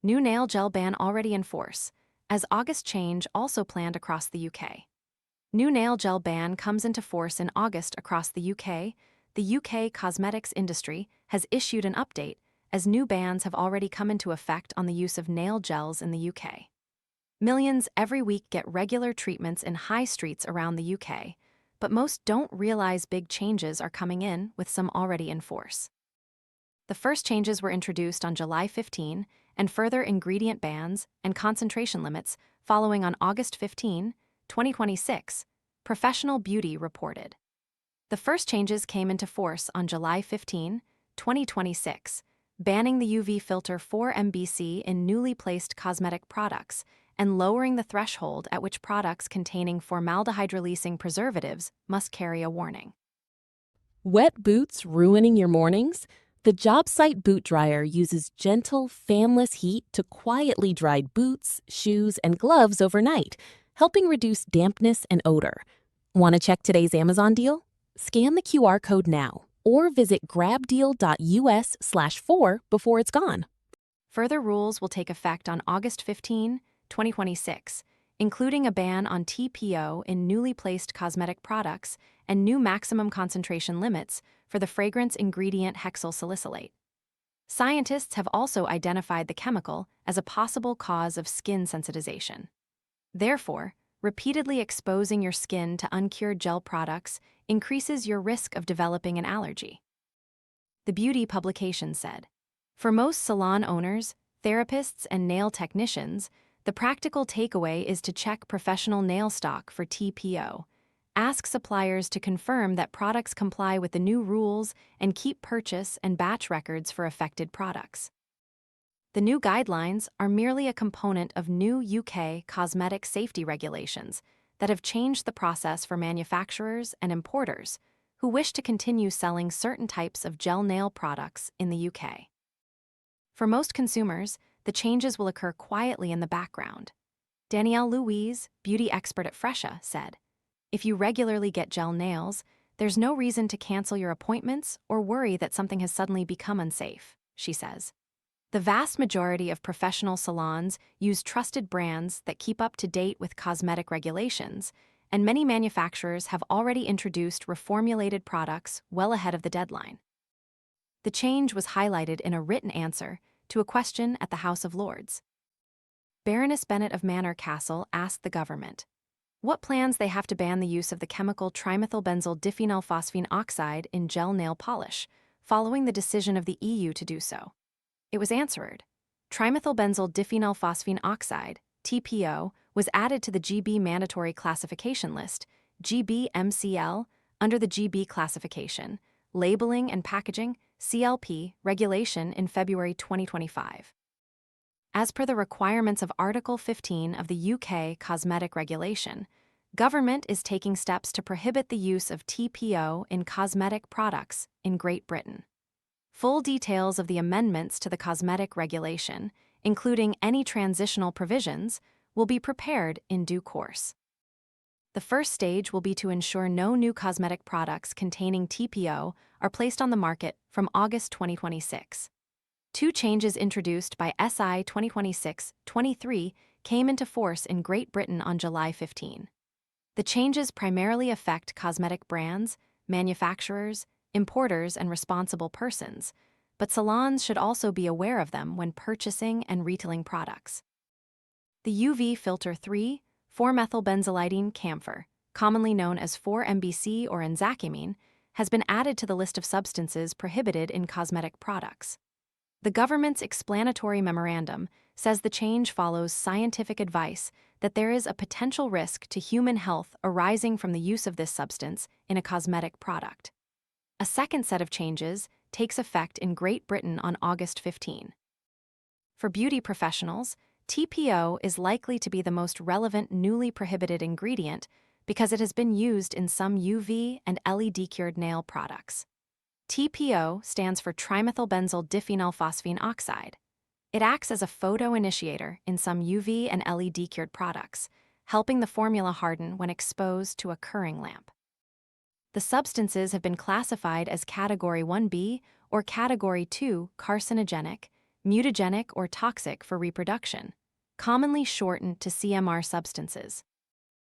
New nail gel ban already in force, as August change also planned across the UK. New nail gel ban comes into force in August across the UK. The UK cosmetics industry has issued an update, as new bans have already come into effect on the use of nail gels in the UK. Millions every week get regular treatments in high streets around the UK, but most don't realize big changes are coming in, with some already in force. The first changes were introduced on July 15, and further ingredient bans and concentration limits following on August 15, 2026, Professional Beauty reported. The first changes came into force on July 15, 2026, banning the UV filter 4MBC in newly placed cosmetic products and lowering the threshold at which products containing formaldehyde-releasing preservatives must carry a warning. Wet boots ruining your mornings? The job site boot dryer uses gentle, fanless heat to quietly dry boots, shoes, and gloves overnight, helping reduce dampness and odor. Want to check today's Amazon deal? Scan the QR code now or visit grabdeal.us/4 before it's gone. Further rules will take effect on August 15, 2026, including a ban on TPO in newly placed cosmetic products and new maximum concentration limits for the fragrance ingredient hexyl salicylate. Scientists have also identified the chemical as a possible cause of skin sensitization. Therefore, repeatedly exposing your skin to uncured gel products increases your risk of developing an allergy. The beauty publication said, "For most salon owners, therapists, and nail technicians, the practical takeaway is to check professional nail stock for TPO. Ask suppliers to confirm that products comply with the new rules and keep purchase and batch records for affected products." The new guidelines are merely a component of new UK cosmetic safety regulations that have changed the process for manufacturers and importers who wish to continue selling certain types of gel nail products in the UK. For most consumers, the changes will occur quietly in the background. Danielle Louise, beauty expert at Fresha, said, "If you regularly get gel nails, there's no reason to cancel your appointments or worry that something has suddenly become unsafe," she says. The vast majority of professional salons use trusted brands that keep up to date with cosmetic regulations, and many manufacturers have already introduced reformulated products well ahead of the deadline. The change was highlighted in a written answer to a question at the House of Lords. Baroness Bennett of Manor Castle asked the government what plans they have to ban the use of the chemical trimethylbenzyl diphenylphosphine oxide in gel nail polish, following the decision of the EU to do so. It was answered, trimethylbenzyl diphenylphosphine oxide, TPO, was added to the GB mandatory classification list, GB-MCL, under the GB classification, labeling and packaging, CLP, regulation in February 2025. As per the requirements of Article 15 of the UK Cosmetic Regulation, government is taking steps to prohibit the use of TPO in cosmetic products in Great Britain. Full details of the amendments to the cosmetic regulation, including any transitional provisions, will be prepared in due course. The first stage will be to ensure no new cosmetic products containing TPO are placed on the market from August 2026. Two changes introduced by SI 2026-23 came into force in Great Britain on July 15. The changes primarily affect cosmetic brands, manufacturers, importers, and responsible persons, but salons should also be aware of them when purchasing and retailing products. The UV filter 3,4-methylbenzylidene camphor, commonly known as 4-MBC or enzacamine, has been added to the list of substances prohibited in cosmetic products. The government's explanatory memorandum says the change follows scientific advice that there is a potential risk to human health arising from the use of this substance in a cosmetic product. A second set of changes takes effect in Great Britain on August 15. For beauty professionals, TPO is likely to be the most relevant newly prohibited ingredient because it has been used in some UV and LED-cured nail products. TPO stands for trimethylbenzyl diphenylphosphine oxide. It acts as a photoinitiator in some UV and LED-cured products, helping the formula harden when exposed to a curing lamp. The substances have been classified as Category 1B or Category 2 carcinogenic, mutagenic or toxic for reproduction, commonly shortened to CMR substances.